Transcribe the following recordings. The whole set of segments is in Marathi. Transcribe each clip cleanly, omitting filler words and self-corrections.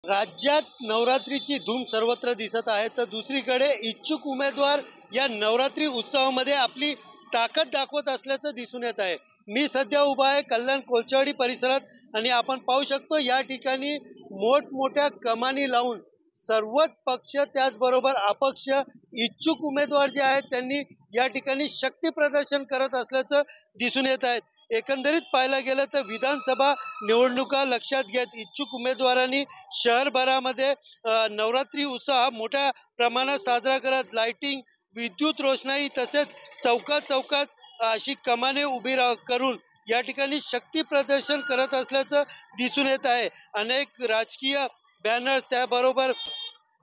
राज्यात नवरात्रीची धूम सर्वत्र दिसत आहे, तर दुसरीकडे इच्छुक उमेदवार या नवरात्री उत्सवामध्ये आपली ताकद दाखवत असल्याचं दिसून येत आहे। मी सध्या उभा आहे कल्याण कोळचेवाडी परिसरात आणि आपण पाहू शकतो या ठिकाणी मोठमोठ्या कमानी लावून सर्वच पक्ष त्याचबरोबर अपक्ष इच्छुक उमेदवार जे आहेत त्यांनी या ठिकाणी शक्ती प्रदर्शन करत असल्याचं दिसून येत आहे। एकंदरीत पाहायला गेलं तर विधानसभा निवडणुका लक्षात घेत इच्छुक उमेदवारांनी शहरभरामध्ये नवरात्री उत्सव मोठ्या प्रमाणात साजरा करत लाइटिंग, विद्युत रोषणाई तसेच चौकात चौकात अशी कमाने उभी करून या ठिकाणी शक्ती प्रदर्शन करत असल्याचं दिसून येत आहे। अनेक राजकीय बॅनर्स त्याबरोबर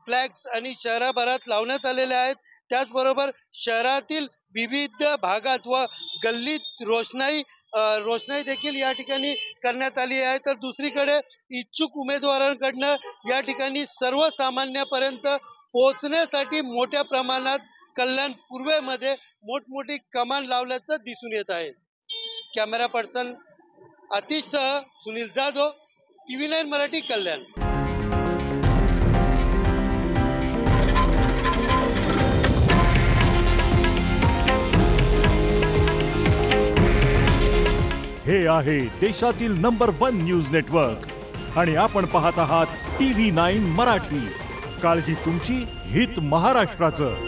फ्लॅग्स आणि शहराभरात लावण्यात आलेले आहेत। त्याचबरोबर शहरातील विविध भागात व गल्लीत रोषणाई देखील या ठिकाणी करण्यात आली आहे। तर दुसरीकडे इच्छुक उमेदवारांकडनं या ठिकाणी सर्वसामान्यापर्यंत पोहोचण्यासाठी मोठ्या प्रमाणात कल्याण पूर्वेमध्ये मोठमोठी कमान लावल्याचं दिसून येत आहे। कॅमेरा पर्सन आतिशसह सुनील जाधव, TV9 मराठी, कल्याण। हे आहे देशातील नंबर 1 न्यूज नेटवर्क आणि आपण पाहत आहात TV9 मराठी। काळजी तुमची, हित महाराष्ट्राचं।